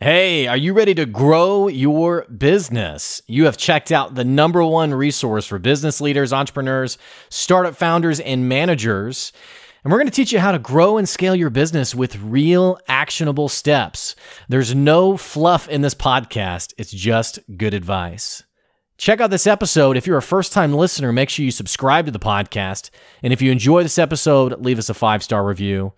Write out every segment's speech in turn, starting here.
Hey, are you ready to grow your business? You have checked out the number one resource for business leaders, entrepreneurs, startup founders, and managers. And we're going to teach you how to grow and scale your business with real actionable steps. There's no fluff in this podcast. It's just good advice. Check out this episode. If you're a first-time listener, make sure you subscribe to the podcast. And if you enjoy this episode, leave us a 5-star review.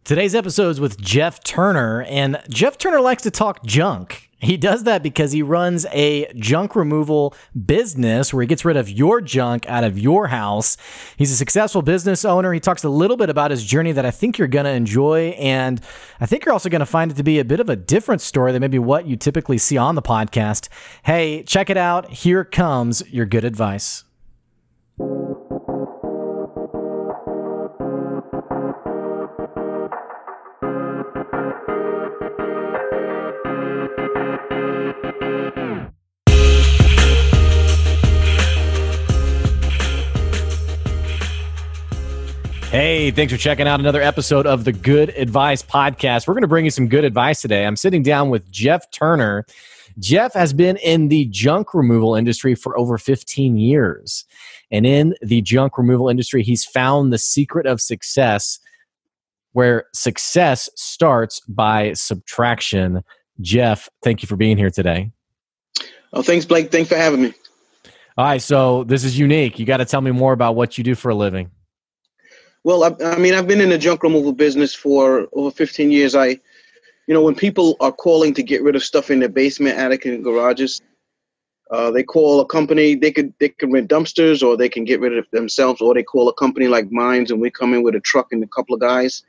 Today's episode is with Jeff Turner, and Jeff Turner likes to talk junk. He does that because he runs a junk removal business where he gets rid of your junk out of your house. He's a successful business owner. He talks a little bit about his journey that I think you're going to enjoy, and I think you're also going to find it to be a bit of a different story than maybe what you typically see on the podcast. Hey, check it out. Here comes your good advice. Hey, thanks for checking out another episode of the Good Advice Podcast. We're going to bring you some good advice today. I'm sitting down with Jeff Turner. Jeff has been in the junk removal industry for over 15 years. And in the junk removal industry, he's found the secret of success, where success starts by subtraction. Jeff, thank you for being here today. Oh, thanks, Blake. Thanks for having me. All right, so this is unique. You got to tell me more about what you do for a living. Well, I mean, I've been in the junk removal business for over 15 years. When people are calling to get rid of stuff in their basement, attic, and garages, they call a company. They could rent dumpsters, or they can get rid of it themselves, or they call a company like mine, and we come in with a truck and a couple of guys,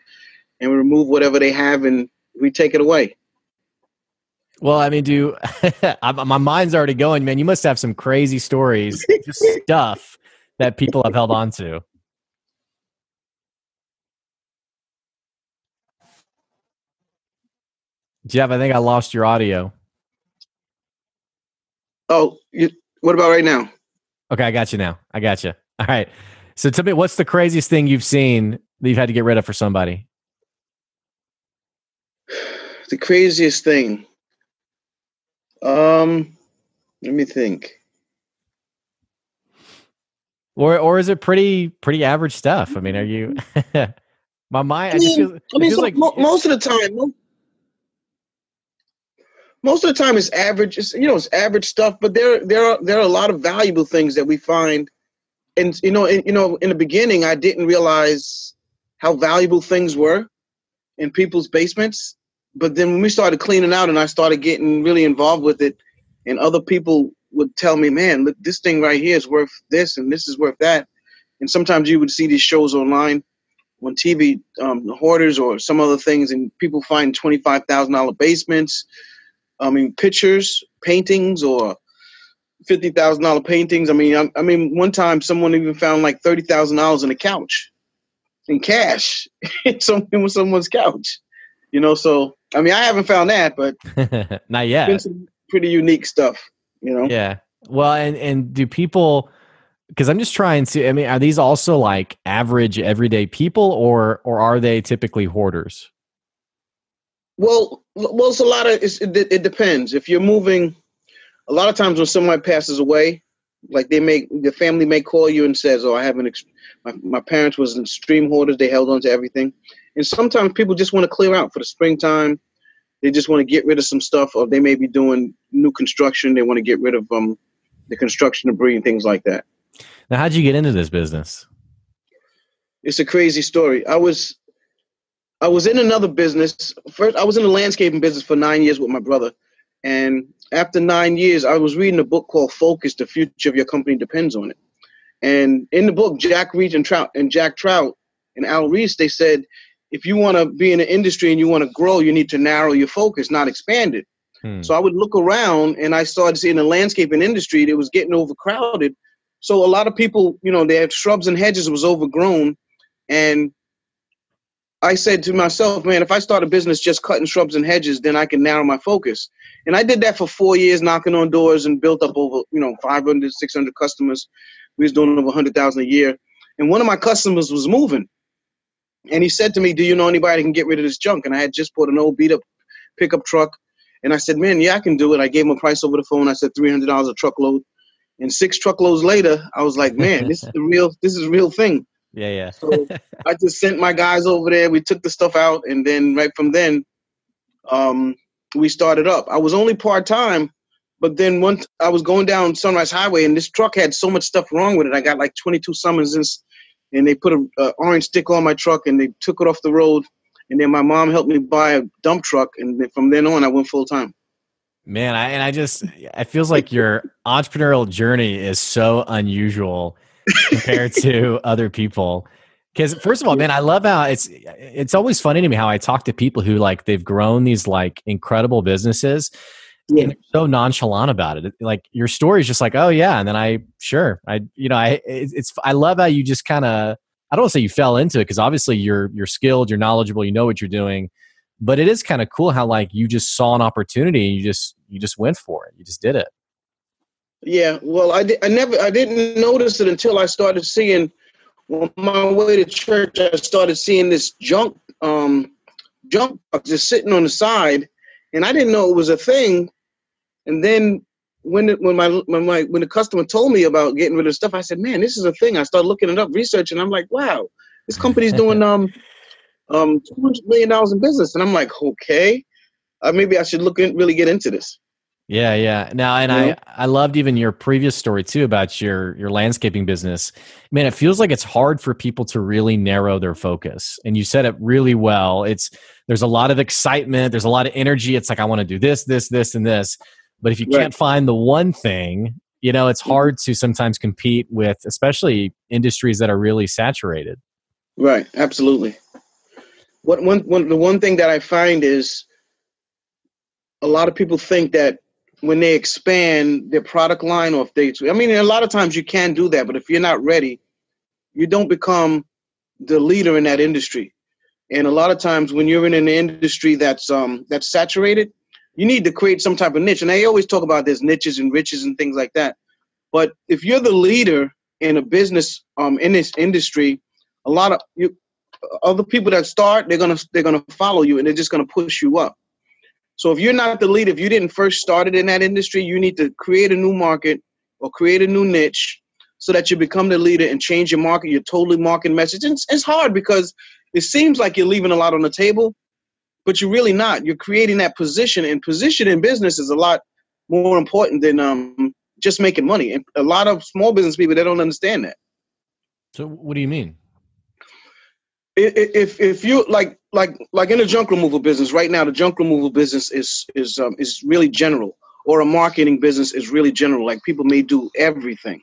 and we remove whatever they have, and we take it away. Well, I mean, my mind's already going, man. You must have some crazy stories, just stuff that people have held on to. Jeff, I think I lost your audio. Oh, what about right now? Okay, I got you now. I got you. All right. So tell me, what's the craziest thing you've seen that you've had to get rid of for somebody? The craziest thing. Let me think. Or is it pretty average stuff? I mean, are you? My mind. Most of the time. Most of the time it's average. It's average stuff, but there are a lot of valuable things that we find. And in the beginning, I didn't realize how valuable things were in people's basements. But then when we started cleaning out and I started getting really involved with it, and other people would tell me, man, look, this thing right here is worth this and this is worth that. And sometimes you would see these shows online on TV, hoarders or some other things, and people find $25,000 basements. Pictures, paintings, or $50,000 paintings. I mean, one time someone even found like $30,000 in a couch, in cash, in someone's couch. So I mean, I haven't found that, but not yet. It's been some pretty unique stuff. Yeah. Well, and do people? Because I'm just trying to. I mean, are these also like average everyday people, or are they typically hoarders? Well, it's a lot of. It depends. If you're moving, a lot of times when someone passes away, like the family may call you and says, "Oh, I have my parents was extreme hoarders. They held on to everything." And sometimes people just want to clear out for the springtime. They just want to get rid of some stuff, or they may be doing new construction. They want to get rid of the construction debris and things like that. Now, how'd you get into this business? It's a crazy story. I was in another business. First, I was in the landscaping business for 9 years with my brother. And after 9 years, I was reading a book called Focus, The Future of Your Company Depends on It. And in the book, Jack Trout and Al Reese, they said, if you want to be in the industry and you want to grow, you need to narrow your focus, not expand it. So I would look around and I started seeing the landscaping industry, it was getting overcrowded. So a lot of people, they had shrubs and hedges, was overgrown. And I said to myself, man, if I start a business just cutting shrubs and hedges, then I can narrow my focus. And I did that for 4 years, knocking on doors, and built up over, 500, 600 customers. We was doing over 100,000 a year. And one of my customers was moving. And he said to me, do you know anybody that can get rid of this junk? And I had just bought an old beat up pickup truck. And I said, man, yeah, I can do it. I gave him a price over the phone. I said $300 a truckload. And 6 truckloads later, I was like, man, this is a real thing. Yeah, So yeah. I just sent my guys over there. We took the stuff out, and then right from then, we started up. I was only part-time, but then once I was going down Sunrise Highway, and this truck had so much stuff wrong with it. I got like 22 summonses, and they put a orange sticker on my truck, and they took it off the road. And then my mom helped me buy a dump truck, and then from then on, I went full-time. Man, it feels like your entrepreneurial journey is so unusual compared to other people. Because first of all, man, I love how it's always funny to me how I talk to people who like they've grown these like incredible businesses Yeah. and they're so nonchalant about it. Like your story is just like, oh yeah, and then I love how you just kind of, I don't want to say you fell into it because obviously you're skilled, you're knowledgeable, you know what you're doing, but it is kind of cool how like you just saw an opportunity and you just went for it, you just did it. Yeah, well, I didn't notice it until I started seeing, on my way to church, I started seeing this junk truck just sitting on the side, and I didn't know it was a thing. And then when the customer told me about getting rid of stuff, I said, man, this is a thing. I started looking it up, researching. I'm like, wow, this company's doing $200 million in business, and I'm like, okay, maybe I should really get into this. Yeah, yeah. Now, and I loved even your previous story too about your landscaping business. Man, it feels like it's hard for people to really narrow their focus. And you said it really well. There's a lot of excitement, there's a lot of energy. It's like I want to do this, this, this, and this. But if you can't find the one thing, it's hard to sometimes compete with, especially industries that are really saturated. Right, absolutely. The one thing that I find is a lot of people think that when they expand their product line, or a lot of times you can do that, but if you're not ready, you don't become the leader in that industry. And a lot of times when you're in an industry that's saturated, you need to create some type of niche. And they always talk about there's niches and riches and things like that. But if you're the leader in a business in this industry, a lot of other people that start, they're gonna follow you, and they're just gonna push you up. So if you're not the leader, if you didn't first start it in that industry, you need to create a new market or create a new niche so that you become the leader and change your market, your totally market message. And it's hard because it seems like you're leaving a lot on the table, but you're really not. You're creating that position, and position in business is a lot more important than just making money. And a lot of small business people, they don't understand that. So what do you mean? If you like in the junk removal business right now, the junk removal business is really general, or a marketing business is really general. Like people may do everything.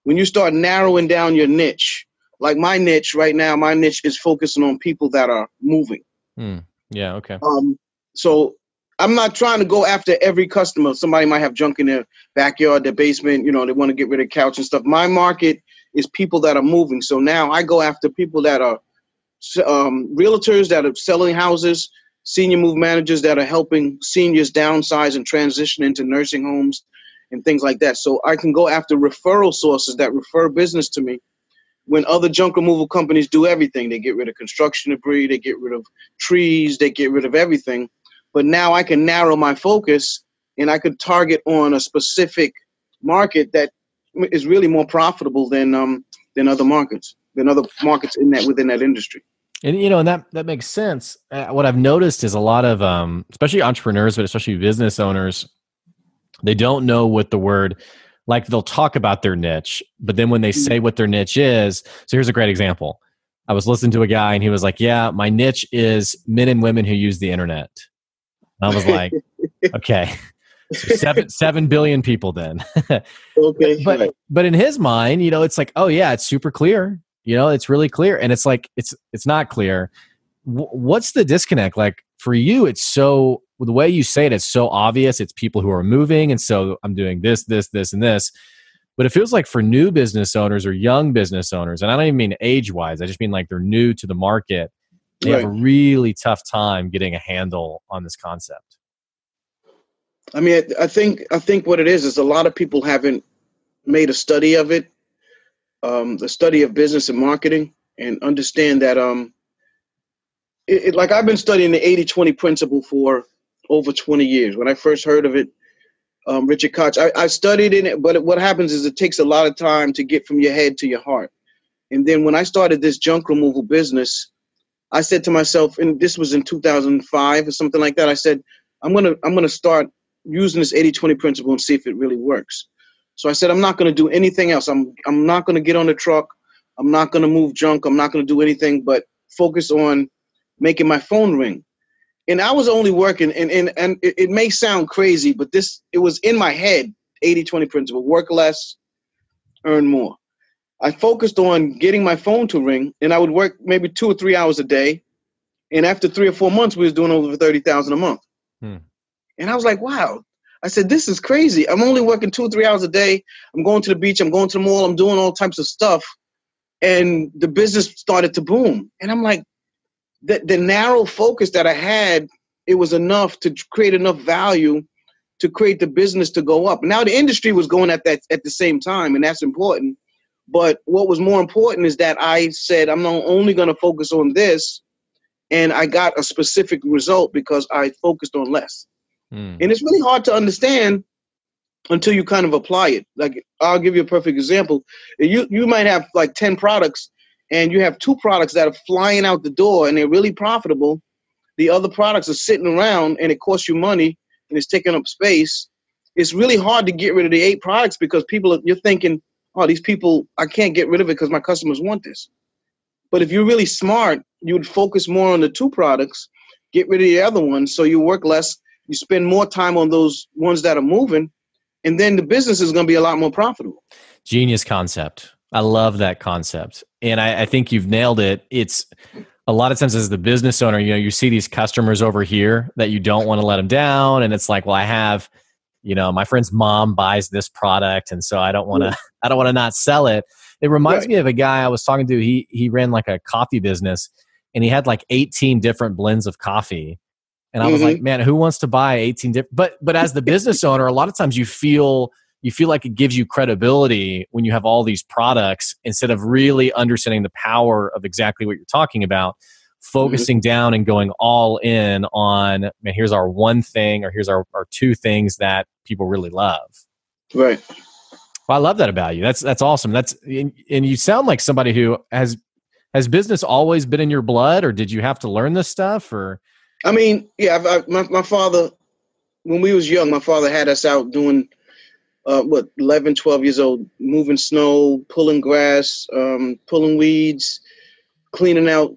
When you start narrowing down your niche, like my niche right now, my niche is focusing on people that are moving. Yeah. Okay. So I'm not trying to go after every customer. Somebody might have junk in their backyard, their basement. They want to get rid of couch and stuff. My market is people that are moving. So now I go after people that are realtors that are selling houses, senior move managers that are helping seniors downsize and transition into nursing homes and things like that. So I can go after referral sources that refer business to me when other junk removal companies do everything. They get rid of construction debris, they get rid of trees, they get rid of everything. But now I can narrow my focus, and I could target on a specific market that is really more profitable than other markets within that industry. And and that makes sense. What I've noticed is a lot of especially entrepreneurs, but especially business owners, they don't know what the word, like they'll talk about their niche, but then when they say what their niche is, so here's a great example. I was listening to a guy and he was like, yeah, my niche is men and women who use the internet. And I was like, okay, so 7 billion people then. Okay. But in his mind, it's like, oh yeah, it's super clear. It's really clear. And it's like, it's not clear. What's the disconnect? Like for you, it's so, the way you say it, it's so obvious. It's people who are moving. And so I'm doing this, this, this, and this. But it feels like for new business owners or young business owners, and I don't even mean age-wise, I just mean like they're new to the market. They have a really tough time getting a handle on this concept. I mean, I think what it is a lot of people haven't made a study of it, the study of business and marketing, and understand that like I've been studying the 80-20 principle for over 20 years. When I first heard of it, Richard Koch, I studied in it, but what happens is it takes a lot of time to get from your head to your heart. And then when I started this junk removal business, I said to myself, and this was in 2005 or something like that, I said, I'm gonna start using this 80-20 principle and see if it really works. So I said, I'm not gonna do anything else. I'm not gonna get on the truck. I'm not gonna move junk. I'm not gonna do anything but focus on making my phone ring. And I was only working, and it may sound crazy, but it was in my head, 80-20 principle, work less, earn more. I focused on getting my phone to ring, and I would work maybe 2 or 3 hours a day. And after 3 or 4 months, we was doing over $30,000 a month. And I was like, wow. I said, this is crazy. I'm only working 2 or 3 hours a day. I'm going to the beach. I'm going to the mall. I'm doing all types of stuff. And the business started to boom. And I'm like, the narrow focus that I had, it was enough to create enough value to create the business to go up. Now the industry was going at the same time, and that's important. But what was more important is that I said, I'm not only going to focus on this, and I got a specific result because I focused on less. And it's really hard to understand until you kind of apply it. Like, I'll give you a perfect example. You might have like 10 products, and you have 2 products that are flying out the door and they're really profitable. The other products are sitting around and it costs you money and it's taking up space. It's really hard to get rid of the 8 products because you're thinking, oh, these people, I can't get rid of it because my customers want this. But if you're really smart, you would focus more on the 2 products, get rid of the other ones, so you work less, you spend more time on those ones that are moving, and then the business is going to be a lot more profitable. Genius concept. I love that concept. And I think you've nailed it. It's a lot of times as the business owner, you see these customers over here that you don't want to let them down. And it's like, well, I have, my friend's mom buys this product. And so I don't want to not sell it. It reminds me of a guy I was talking to. He ran like a coffee business and he had like 18 different blends of coffee. And I was like, man, who wants to buy 18 different? But as the business owner, a lot of times you feel like it gives you credibility when you have all these products instead of really understanding the power of exactly what you're talking about, focusing down and going all in on, man, here's our one thing or here's our 2 things that people really love. Right. Well, I love that about you. That's awesome. And you sound like somebody who has business always been in your blood, or did you have to learn this stuff? Or I mean, yeah, my father, when we was young, my father had us out doing 11, 12 years old, moving snow, pulling grass, pulling weeds, cleaning out,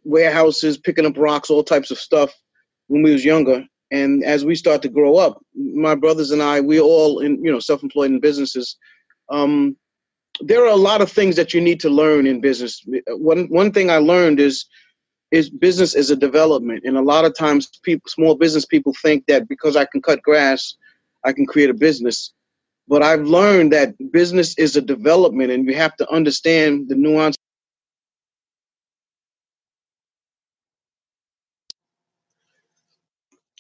warehouses, picking up rocks, all types of stuff when we was younger. And as we start to grow up, my brothers and I, we're all in, self-employed in businesses. There are a lot of things that you need to learn in business. One thing I learned is business is a development. And a lot of times small business people think that because I can cut grass, I can create a business. But I've learned that business is a development and you have to understand the nuance.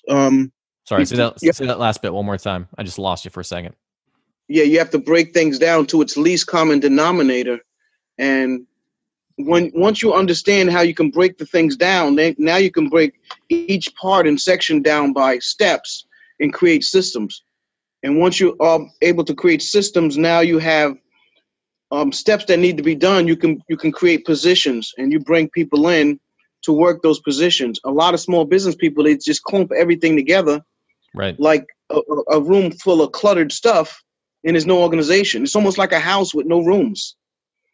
Sorry, say that last bit one more time. I just lost you for a second. Yeah, you have to break things down to its least common denominator. And once you understand how you can break the things down, now you can break each part and section down by steps and create systems. And once you are able to create systems, now you have steps that need to be done. You can create positions and you bring people in to work those positions. A lot of small business people, they just clump everything together, right? Like a room full of cluttered stuff, and there's no organization. It's almost like a house with no rooms.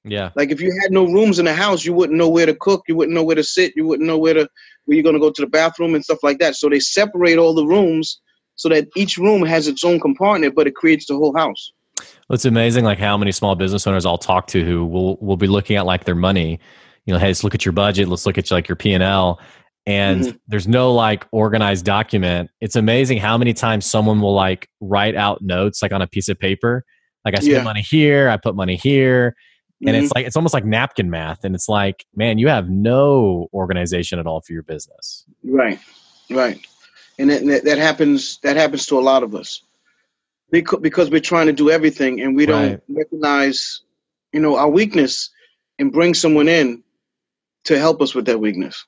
Yeah. Like if you had no rooms in the house, you wouldn't know where to cook. You wouldn't know where to sit. You wouldn't know where you're going to go to the bathroom and stuff like that. So they separate all the rooms so that each room has its own compartment, but it creates the whole house. Well, it's amazing like how many small business owners I'll talk to who will be looking at like their money, hey, let's look at your budget. Let's look at like your P&L. And there's no like organized document. It's amazing how many times someone will like write out notes like on a piece of paper. Like I spent money here, I put money here. And it's almost like napkin math. And it's like, man, you have no organization at all for your business. Right. And that happens to a lot of us because we're trying to do everything and we don't recognize, our weakness and bring someone in to help us with that weakness.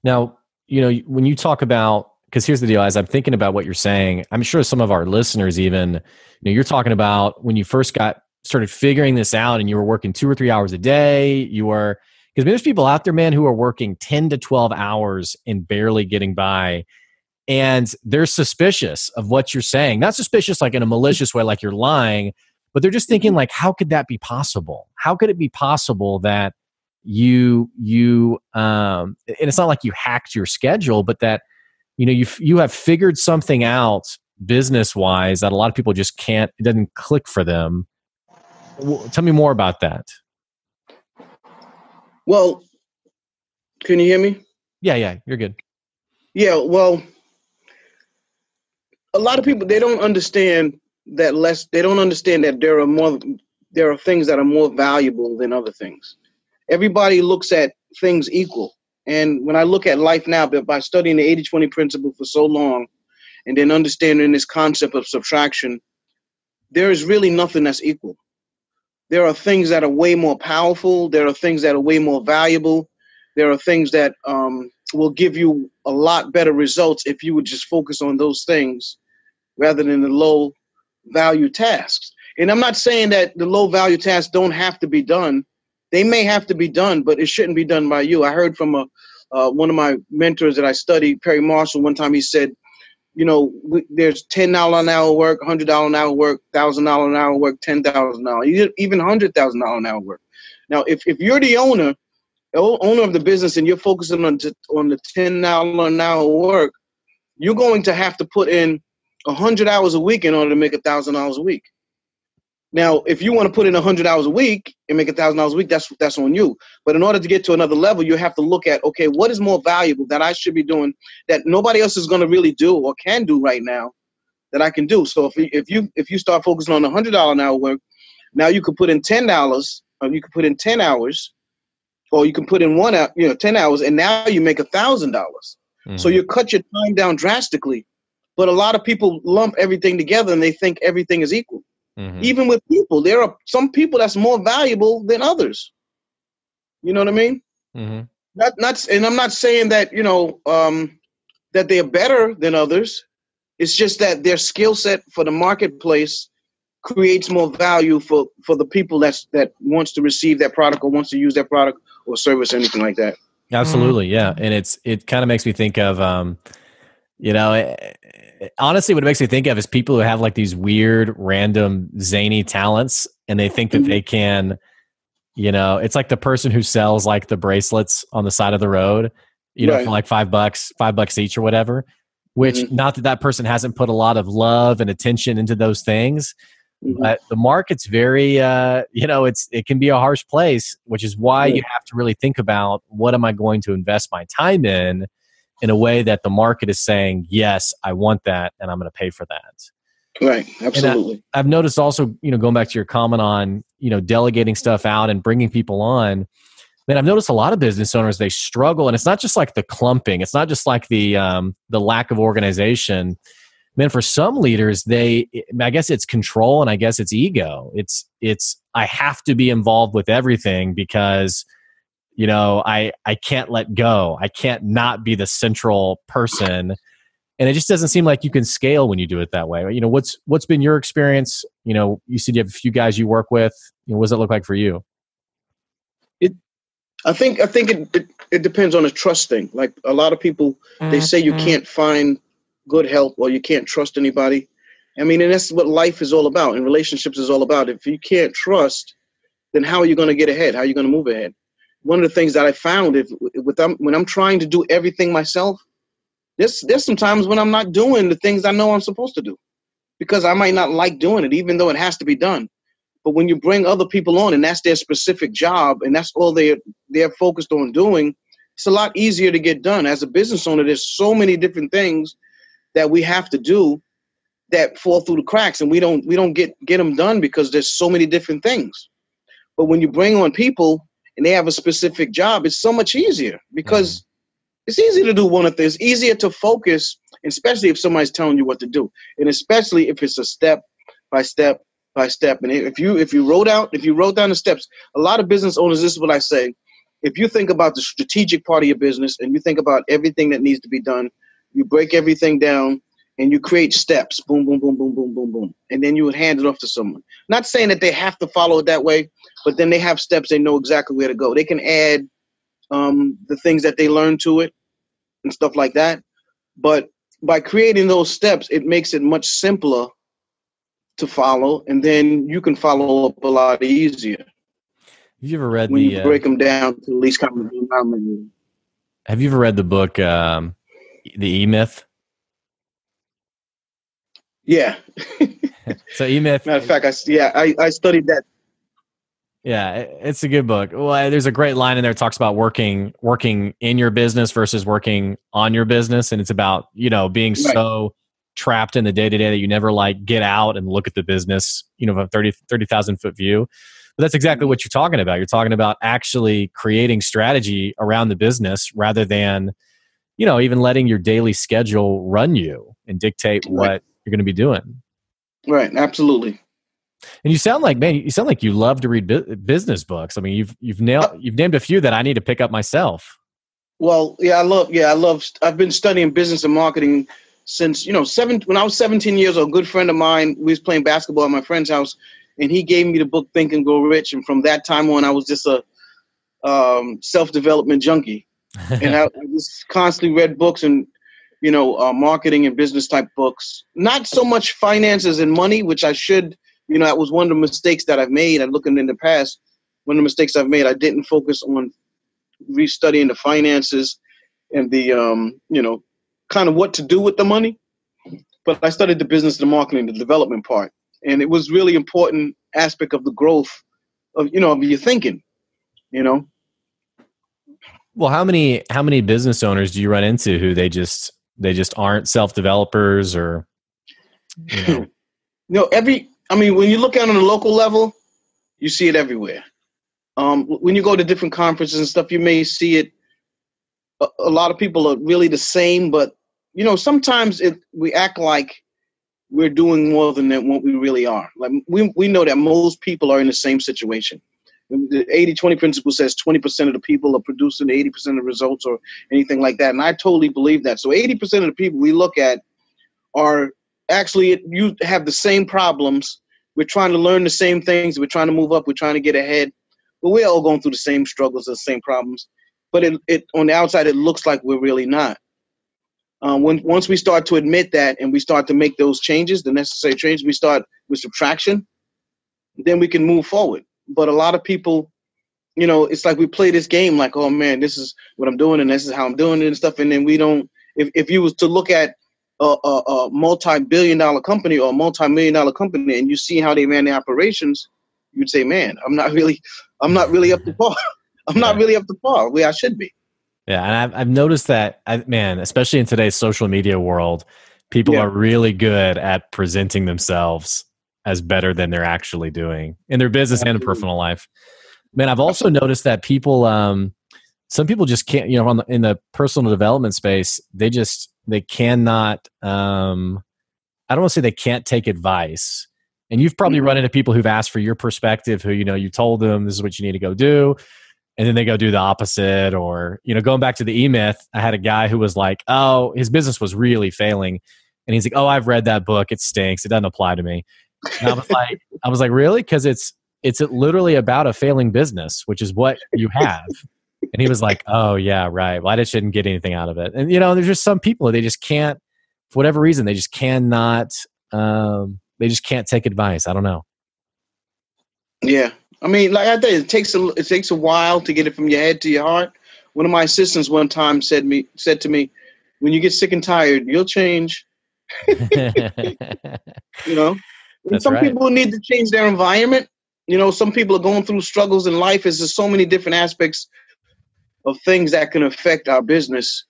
Now, when you talk about because here's the deal. As I'm thinking about what you're saying, I'm sure some of our listeners even, you're talking about when you first started figuring this out and you were working 2 or 3 hours a day, because there's people out there, man, who are working 10 to 12 hours and barely getting by. And they're suspicious of what you're saying. Not suspicious like in a malicious way, like you're lying, but they're just thinking like, how could that be possible? How could it be possible that and it's not like you hacked your schedule, but that, you have figured something out business wise that a lot of people just can't, it doesn't click for them. Tell me more about that. Well, can you hear me? Yeah, you're good. Yeah, well, a lot of people, they don't understand that there are things that are more valuable than other things. Everybody looks at things equal. And when I look at life now, by studying the 80-20 principle for so long, and then understanding this concept of subtraction, there is really nothing that's equal. There are things that are way more powerful. There are things that are way more valuable. There are things that will give you a lot better results if you would just focus on those things rather than the low value tasks. And I'm not saying that the low value tasks don't have to be done. They may have to be done, but it shouldn't be done by you. I heard from one of my mentors that I studied, Perry Marshall, one time he said, there's $10 an hour work, $100 an hour work, $1,000 an hour work, $10,000, even $100,000 an hour work. Now, if you're the owner of the business and you're focusing on the $10 an hour work, you're going to have to put in 100 hours a week in order to make $1,000 a week. Now, if you want to put in 100 hours a week and make $1,000 a week, that's on you. But in order to get to another level, you have to look at, okay, what is more valuable that I should be doing that nobody else is going to really do or can do right now that I can do? So if you start focusing on $100 an hour work, now you could put in $10, or you could put in 10 hours, or you can put in 10 hours, and now you make $1,000. Mm-hmm. So you cut your time down drastically. But a lot of people lump everything together and they think everything is equal. Mm-hmm. Even with people, there are some people that's more valuable than others. You know what I mean? Mm-hmm. And I'm not saying that, that they're better than others. It's just that their skill set for the marketplace creates more value for the people that wants to receive that product or wants to use that product or service or anything like that. Absolutely. Yeah. And it kind of makes me think of, honestly, what it makes me think of is people who have like these weird, random, zany talents, and they think that they can, it's like the person who sells like the bracelets on the side of the road, right, for like $5 each or whatever, which not that person hasn't put a lot of love and attention into those things, but the market's very, it can be a harsh place, which is why you have to really think about what am I going to invest my time in a way that the market is saying, yes, I want that, and I'm going to pay for that. Right, absolutely. I've noticed also, going back to your comment on, delegating stuff out and bringing people on, man, I've noticed a lot of business owners, they struggle, and it's not just like the clumping. It's not just like the lack of organization. Man, for some leaders, I guess it's control and I guess it's ego. It's I have to be involved with everything because I can't let go. I can't not be the central person. And it just doesn't seem like you can scale when you do it that way. What's been your experience? You said you have a few guys you work with. What does it look like for you? I think it depends on the trust thing. Like a lot of people, they say you can't find good help or you can't trust anybody. I mean, and that's what life is all about and relationships is all about. If you can't trust, then how are you going to get ahead? How are you going to move ahead? One of the things that I found when I'm trying to do everything myself, there's some times when I'm not doing the things I know I'm supposed to do because I might not like doing it, even though it has to be done. But when you bring other people on and that's their specific job and that's all they're focused on doing, it's a lot easier to get done. As a business owner, there's so many different things that we have to do that fall through the cracks, and we don't get them done because there's so many different things. But when you bring on people and they have a specific job, it's so much easier because it's easy to do one of things. It's easier to focus, especially if somebody's telling you what to do, and especially if it's a step by step by step. And if you wrote down the steps, a lot of business owners, this is what I say: if you think about the strategic part of your business and you think about everything that needs to be done, You break everything down and you create steps. Boom, boom, boom, boom, boom, boom, boom. And then you would hand it off to someone. Not saying that they have to follow it that way, but then they have steps. They know exactly where to go. They can add the things that they learn to it and stuff like that. But by creating those steps, it makes it much simpler to follow. And then you can follow up a lot easier. You ever read when you break them down to the least common denominator. Have you ever read the book, The E-Myth? Yeah. So E-Myth. Matter of fact, I studied that. Yeah, it's a good book. Well, there's a great line in there that talks about working in your business versus working on your business, and it's about, you know, being so trapped in the day-to-day that you never like get out and look at the business, you know, from 30,000 foot view. But that's exactly what you're talking about. You're talking about actually creating strategy around the business rather than, you know, even letting your daily schedule run you and dictate what you're going to be doing. Right. Absolutely. And you sound like you love to read business books. I mean, you've named a few that I need to pick up myself. Well, I've been studying business and marketing since, when I was 17 years old. A good friend of mine, we was playing basketball at my friend's house, and he gave me the book Think and Grow Rich. And from that time on, I was just a self-development junkie. And I just constantly read books and, marketing and business type books. Not so much finances and money, which I should, that was one of the mistakes that I've made. I'm looking in the past, one of the mistakes I've made, I didn't focus on restudying the finances and the, kind of what to do with the money. But I studied the business, the marketing, the development part. And it was really important aspect of the growth of, of your thinking, Well, how many business owners do you run into who they just aren't self-developers or, when you look out on the local level, you see it everywhere. When you go to different conferences and stuff, you may see it. A lot of people are really the same, but, sometimes we act like we're doing more than what we really are. Like we know that most people are in the same situation. The 80-20 principle says 20% of the people are producing 80% of the results or anything like that. And I totally believe that. So 80% of the people we look at are actually, you have the same problems. We're trying to learn the same things. We're trying to move up. We're trying to get ahead. But we're all going through the same struggles, the same problems. But it on the outside, it looks like we're really not. Once we start to admit that and we start to make those changes, the necessary changes, we start with subtraction, then we can move forward. But a lot of people, it's like we play this game like, oh, man, this is what I'm doing and this is how I'm doing it and stuff. And then we don't – if you was to look at a multi-billion-dollar company or a multi-million-dollar company and you see how they ran their operations, you'd say, man, I'm not really up to par. I'm not really up to par where I should be. Yeah, and I've noticed that, especially in today's social media world, people are really good at presenting themselves as better than they're actually doing in their business and in personal life. Man, I've also noticed that people, some people just can't, in the personal development space, they cannot, I don't want to say they can't take advice. And you've probably run into people who've asked for your perspective, who, you told them this is what you need to go do. And then they go do the opposite. Or, going back to the E-Myth, I had a guy who was like, oh, his business was really failing. And he's like, oh, I've read that book. It stinks. It doesn't apply to me. And I was like, really? Because it's literally about a failing business, which is what you have. And he was like, oh, yeah, right. Well, I just shouldn't get anything out of it. And, there's just some people, they just can't, for whatever reason, they just cannot, they just can't take advice. I don't know. Yeah. I mean, like I said, it takes a while to get it from your head to your heart. One of my assistants one time said to me, when you get sick and tired, you'll change. And some people need to change their environment. Some people are going through struggles in life. There's just so many different aspects of things that can affect our business.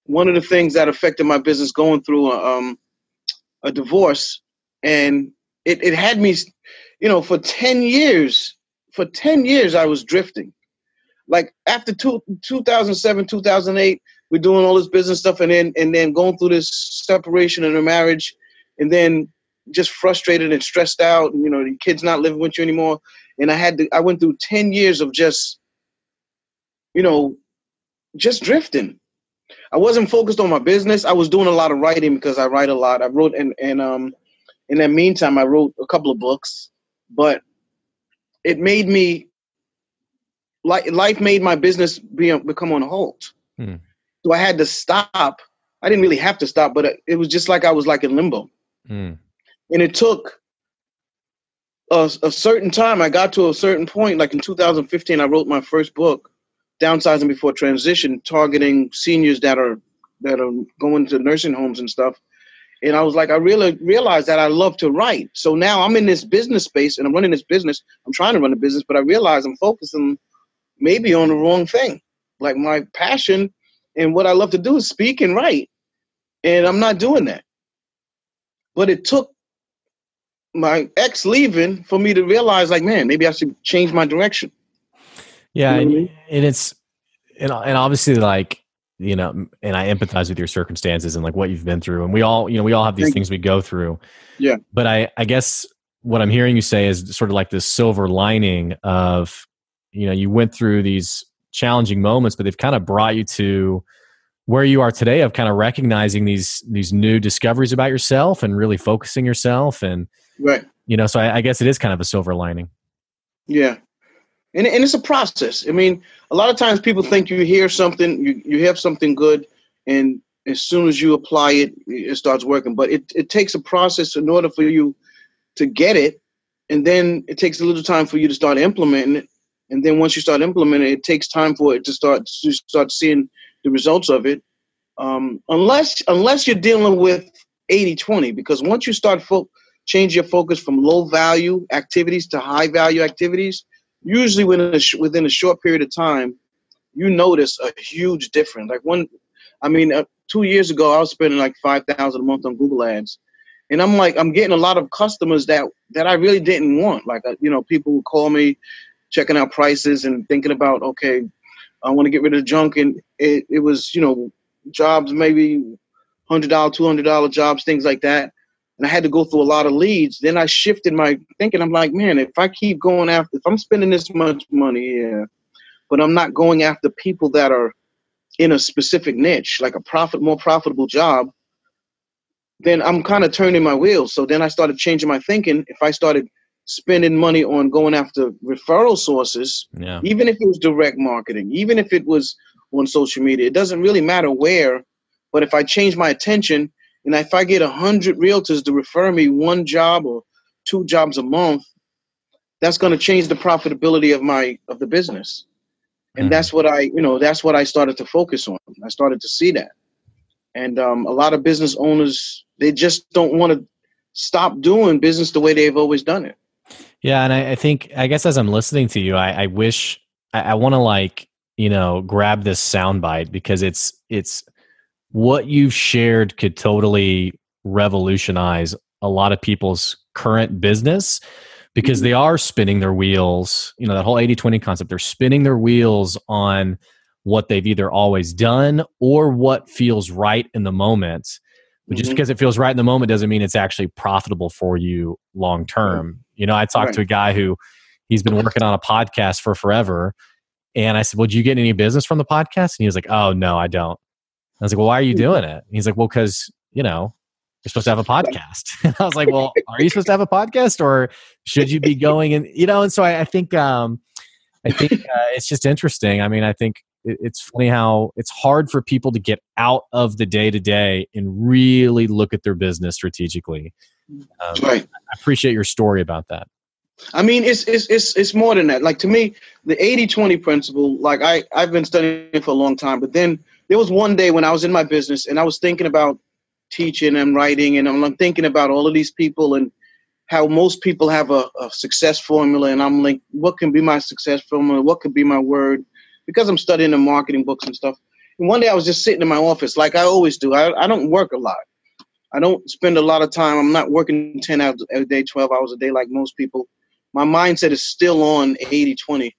One of the things that affected my business going through a divorce, and it had me, for 10 years I was drifting. Like after 2007, 2008, we're doing all this business stuff and then going through this separation and a marriage, and then just frustrated and stressed out, and the kid's not living with you anymore. And I went through 10 years of just drifting. I wasn't focused on my business. I was doing a lot of writing because I write a lot. I wrote, and in that meantime, I wrote a couple of books, but it made me, like, life made my business become on hold. Hmm. So I had to stop. I didn't really have to stop, but it was just like I was like in limbo. Hmm. And it took a certain time. I got to a certain point, like in 2015, I wrote my first book, Downsizing Before Transition, targeting seniors that are going to nursing homes and stuff. And I was like, I really realized that I love to write. So now I'm in this business space and I'm running this business. I'm trying to run a business, but I realize I'm focusing maybe on the wrong thing. Like, my passion and what I love to do is speak and write. And I'm not doing that. But it took my ex leaving for me to realize, like, man, maybe I should change my direction. Yeah. You know what I mean? And it's, and obviously, like, you know, and I empathize with your circumstances and like what you've been through. And we all, you know, we all have these Thank things we go through. Yeah. But I guess what I'm hearing you say is sort of like this silver lining of, you know, you went through these challenging moments, but they've kind of brought you to where you are today, of kind of recognizing these new discoveries about yourself and really focusing yourself. And, Right. you know, so I guess it is kind of a silver lining. Yeah. And it's a process. I mean, a lot of times people think you hear something, you have something good, and as soon as you apply it, it starts working. But it takes a process in order for you to get it. And then it takes a little time for you to start implementing it. And then once you start implementing it, it takes time for it to start seeing the results of it. Unless you're dealing with 80-20, because once you start change your focus from low value activities to high value activities, usually within a short period of time, you notice a huge difference. Like 2 years ago, I was spending like $5,000 a month on Google Ads, and I'm getting a lot of customers that I really didn't want. Like, people would call me, checking out prices and thinking about, okay, I want to get rid of the junk, and it was, jobs, maybe $100, $200 jobs, things like that. And I had to go through a lot of leads. Then I shifted my thinking. I'm like, man, if I'm spending this much money here, but I'm not going after people that are in a specific niche, like more profitable job, then I'm kind of turning my wheels. So then I started changing my thinking. If I started spending money on going after referral sources, Yeah. even if it was direct marketing, even if it was on social media, it doesn't really matter where. But if I change my attention, and if I get 100 realtors to refer me one job or 2 jobs a month, that's going to change the profitability of the business. And that's what I started to focus on. I started to see that. And a lot of business owners, they just don't want to stop doing business the way they've always done it. Yeah. And I guess as I'm listening to you, I wish I want to, like, grab this soundbite, because it's what you've shared could totally revolutionize a lot of people's current business, because they are spinning their wheels, that whole 80-20 concept. They're spinning their wheels on what they've either always done or what feels right in the moment. But just because it feels right in the moment doesn't mean it's actually profitable for you long term. I talked to a guy who he's been working on a podcast for forever. And I said, well, do you get any business from the podcast? And he was like, oh, no, I don't. I was like, well, why are you doing it? And he's like, well, because, you're supposed to have a podcast. And I was like, well, are you supposed to have a podcast, or should you be going? And, and so I think it's just interesting. I mean, I think it's funny how it's hard for people to get out of the day to day and really look at their business strategically. Right. I appreciate your story about that. I mean, it's more than that. Like, to me, the 80-20 principle, like I've been studying it for a long time, but then there was one day when I was in my business and I was thinking about teaching and writing, and I'm thinking about all of these people and how most people have a success formula. And I'm like, what can be my success formula? What could be my word? Because I'm studying the marketing books and stuff. And one day I was just sitting in my office like I always do. I don't work a lot. I don't spend a lot of time. I'm not working 10 hours a day, 12 hours a day like most people. My mindset is still on 80-20,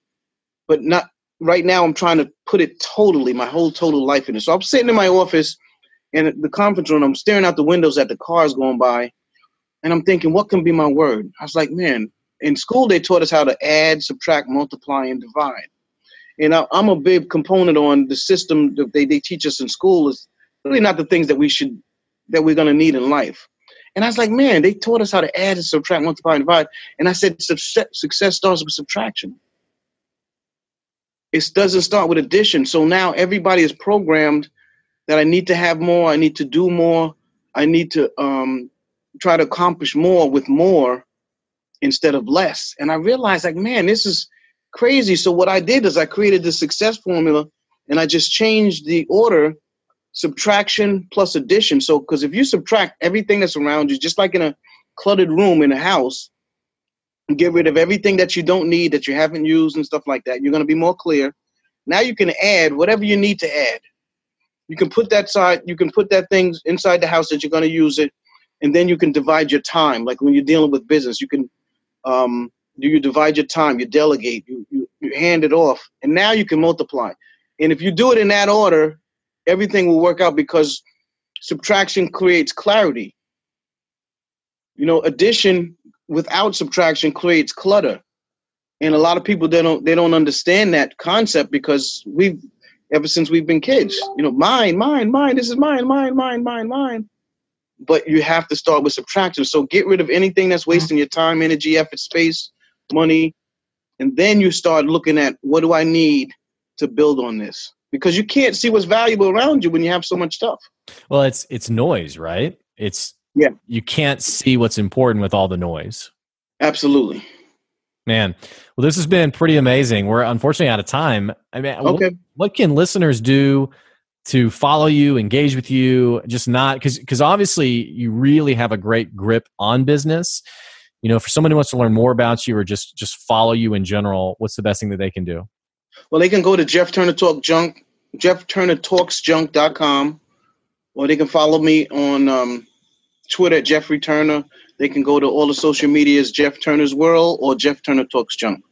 but not right now. I'm trying to put it totally, my whole total life in it. So I'm sitting in my office in the conference room. I'm staring out the windows at the cars going by, and I'm thinking, what can be my word? I was like, man, in school they taught us how to add, subtract, multiply, and divide. And I'm a big component on the system that they teach us in school is really not the things that we're going to need in life. And I was like, man, they taught us how to add and subtract, multiply and divide. And I said, success starts with subtraction. It doesn't start with addition. So now everybody is programmed that I need to have more. I need to do more. I need to try to accomplish more with more instead of less. And I realized, like, man, this is crazy. So what I did is I created the success formula, and I just changed the order: subtraction plus addition. So, because if you subtract everything that's around you, just like in a cluttered room in a house, and get rid of everything that you don't need, that you haven't used and stuff like that, you're going to be more clear. Now you can add whatever you need to add. You can put that thing inside the house that you're going to use it, and then you can divide your time. Like when you're dealing with business, you can you divide your time, you delegate, you hand it off, and now you can multiply. And if you do it in that order, everything will work out, because subtraction creates clarity. Addition without subtraction creates clutter. And a lot of people, they don't understand that concept, because ever since we've been kids, mine, this is mine. But you have to start with subtraction. So get rid of anything that's wasting your time, energy, effort, space, money. And then you start looking at, what do I need to build on this? Because you can't see what's valuable around you when you have so much stuff. Well, it's noise, right? Yeah. You can't see what's important with all the noise. Absolutely. Man, well, this has been pretty amazing. We're unfortunately out of time. I mean, okay. What can listeners do to follow you, engage with you? Just not because obviously you really have a great grip on business. For someone who wants to learn more about you or just follow you in general, what's the best thing that they can do? Well, they can go to JeffTurnerTalksJunk.com, or they can follow me on Twitter at Jeffrey Turner. They can go to all the social medias, Jeff Turner's World or Jeff Turner Talks Junk.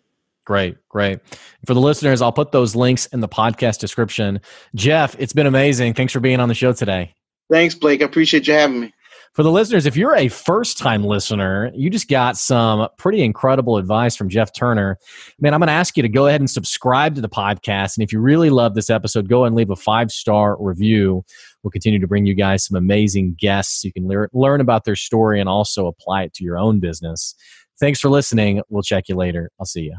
Great. For the listeners, I'll put those links in the podcast description. Jeff, it's been amazing. Thanks for being on the show today. Thanks, Blake. I appreciate you having me. For the listeners, if you're a first-time listener, you just got some pretty incredible advice from Jeff Turner. Man, I'm going to ask you to go ahead and subscribe to the podcast. And if you really love this episode, go ahead and leave a 5-star review. We'll continue to bring you guys some amazing guests. You can learn about their story and also apply it to your own business. Thanks for listening. We'll check you later. I'll see you.